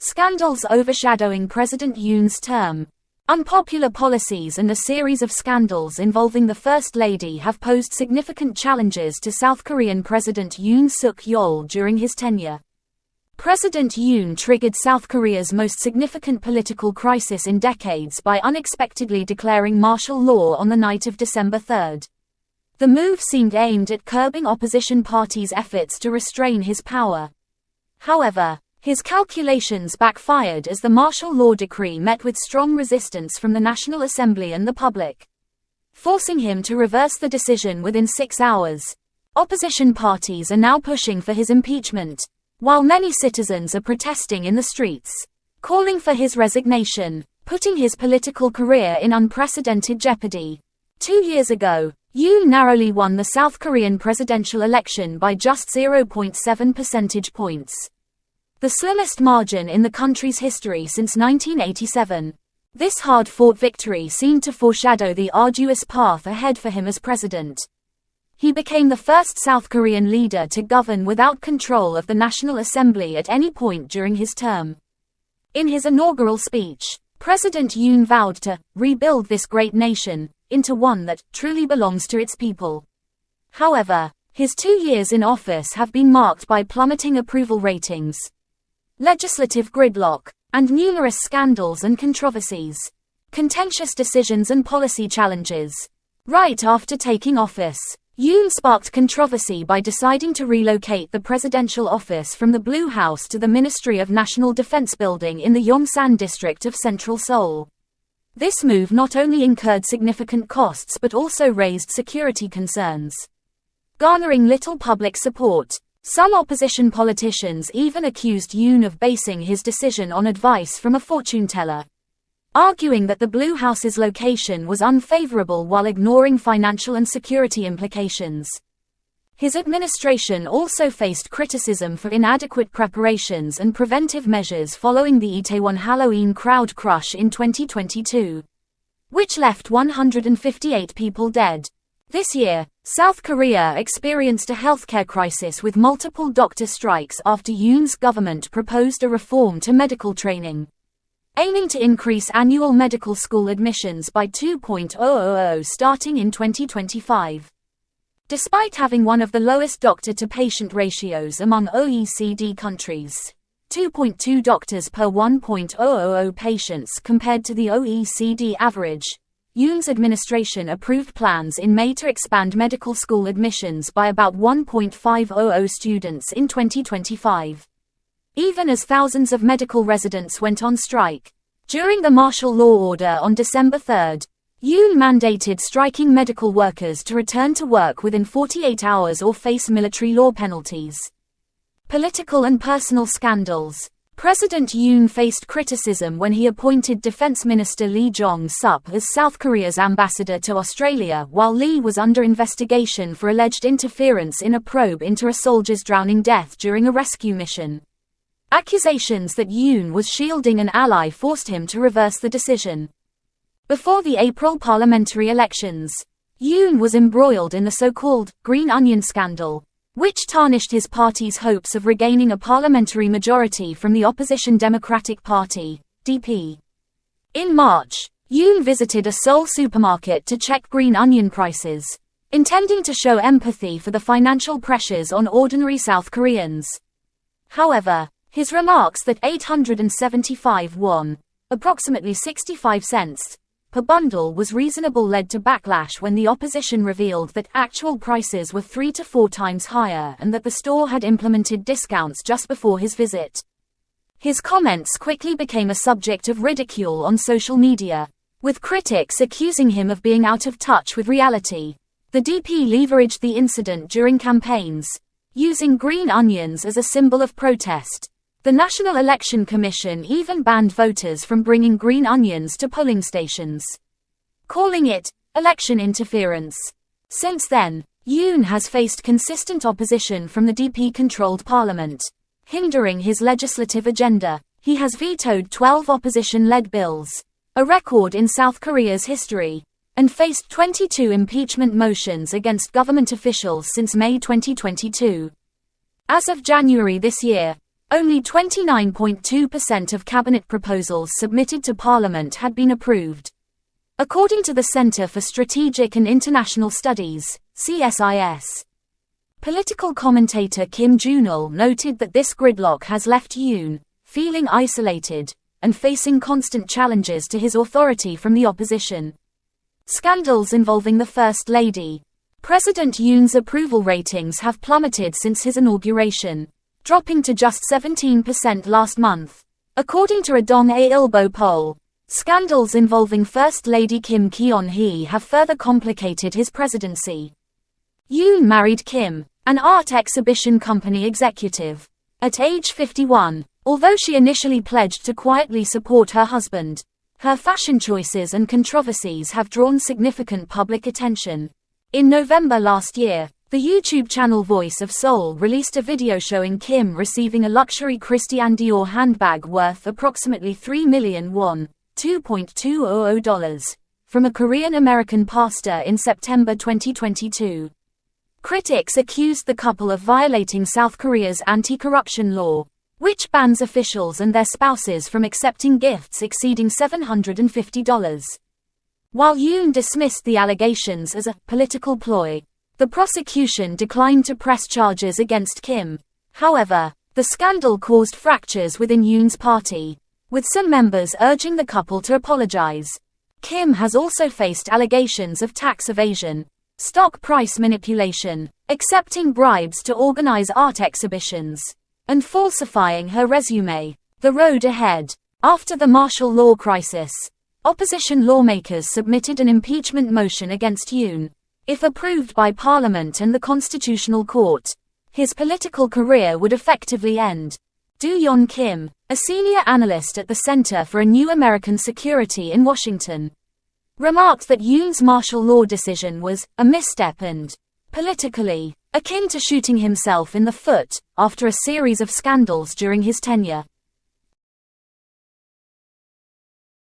Scandals overshadowing President Yoon's term. Unpopular policies and a series of scandals involving the First Lady have posed significant challenges to South Korean President Yoon Suk-yeol during his tenure. President Yoon triggered South Korea's most significant political crisis in decades by unexpectedly declaring martial law on the night of December 3. The move seemed aimed at curbing opposition parties' efforts to restrain his power. However, his calculations backfired as the martial law decree met with strong resistance from the National Assembly and the public, forcing him to reverse the decision within 6 hours. Opposition parties are now pushing for his impeachment, while many citizens are protesting in the streets, calling for his resignation, putting his political career in unprecedented jeopardy. 2 years ago, Yoon narrowly won the South Korean presidential election by just 0.7 percentage points, the slimmest margin in the country's history since 1987. This hard-fought victory seemed to foreshadow the arduous path ahead for him as president. He became the first South Korean leader to govern without control of the National Assembly at any point during his term. In his inaugural speech, President Yoon vowed to rebuild this great nation into one that truly belongs to its people. However, his 2 years in office have been marked by plummeting approval ratings, legislative gridlock, and numerous scandals and controversies, contentious decisions and policy challenges. Right after taking office, Yoon sparked controversy by deciding to relocate the presidential office from the Blue House to the Ministry of National Defense building in the Yongsan district of central Seoul. This move not only incurred significant costs but also raised security concerns, garnering little public support. Some opposition politicians even accused Yoon of basing his decision on advice from a fortune teller, arguing that the Blue House's location was unfavorable while ignoring financial and security implications. His administration also faced criticism for inadequate preparations and preventive measures following the Itaewon Halloween crowd crush in 2022, which left 158 people dead. This year, South Korea experienced a healthcare crisis with multiple doctor strikes after Yoon's government proposed a reform to medical training, aiming to increase annual medical school admissions by 2.000 starting in 2025. Despite having one of the lowest doctor-to-patient ratios among OECD countries, 2.2 doctors per 1.000 patients compared to the OECD average, Yoon's administration approved plans in May to expand medical school admissions by about 1.500 students in 2025. Even as thousands of medical residents went on strike. During the martial law order on December 3, Yoon mandated striking medical workers to return to work within 48 hours or face military law penalties. Political and personal scandals. President Yoon faced criticism when he appointed Defense Minister Lee Jong-sup as South Korea's ambassador to Australia while Lee was under investigation for alleged interference in a probe into a soldier's drowning death during a rescue mission. Accusations that Yoon was shielding an ally forced him to reverse the decision. Before the April parliamentary elections, Yoon was embroiled in the so-called Green Onion scandal, which tarnished his party's hopes of regaining a parliamentary majority from the opposition Democratic Party, DP. In March, Yoon visited a Seoul supermarket to check green onion prices, intending to show empathy for the financial pressures on ordinary South Koreans. However, his remarks that 875 won, approximately 65 cents, per bundle was reasonable led to backlash when the opposition revealed that actual prices were 3 to 4 times higher and that the store had implemented discounts just before his visit. His comments quickly became a subject of ridicule on social media, with critics accusing him of being out of touch with reality. The DP leveraged the incident during campaigns, using green onions as a symbol of protest. The National Election Commission even banned voters from bringing green onions to polling stations, calling it election interference. Since then, Yoon has faced consistent opposition from the DP-controlled parliament, hindering his legislative agenda. He has vetoed 12 opposition-led bills, a record in South Korea's history, and faced 22 impeachment motions against government officials since May 2022. As of January this year, Only 29.2% of cabinet proposals submitted to Parliament had been approved. According to the Center for Strategic and International Studies, CSIS. Political commentator Kim Joon-il noted that this gridlock has left Yoon feeling isolated and facing constant challenges to his authority from the opposition. Scandals involving the First Lady. President Yoon's approval ratings have plummeted since his inauguration, dropping to just 17% last month. According to a Dong-A-Ilbo poll, scandals involving First Lady Kim Keon-hee have further complicated his presidency. Yoon married Kim, an art exhibition company executive, at age 51. Although she initially pledged to quietly support her husband, her fashion choices and controversies have drawn significant public attention. In November last year, the YouTube channel Voice of Seoul released a video showing Kim receiving a luxury Christian Dior handbag worth approximately 3 million won, $2.200, from a Korean-American pastor in September 2022. Critics accused the couple of violating South Korea's anti-corruption law, which bans officials and their spouses from accepting gifts exceeding $750. While Yoon dismissed the allegations as a political ploy, the prosecution declined to press charges against Kim. However, the scandal caused fractures within Yoon's party, with some members urging the couple to apologize. Kim has also faced allegations of tax evasion, stock price manipulation, accepting bribes to organize art exhibitions, and falsifying her resume. The road ahead. After the martial law crisis, opposition lawmakers submitted an impeachment motion against Yoon. If approved by Parliament and the Constitutional Court, his political career would effectively end. Do-yeon Kim, a senior analyst at the Center for a New American Security in Washington, remarked that Yoon's martial law decision was a misstep and politically akin to shooting himself in the foot after a series of scandals during his tenure.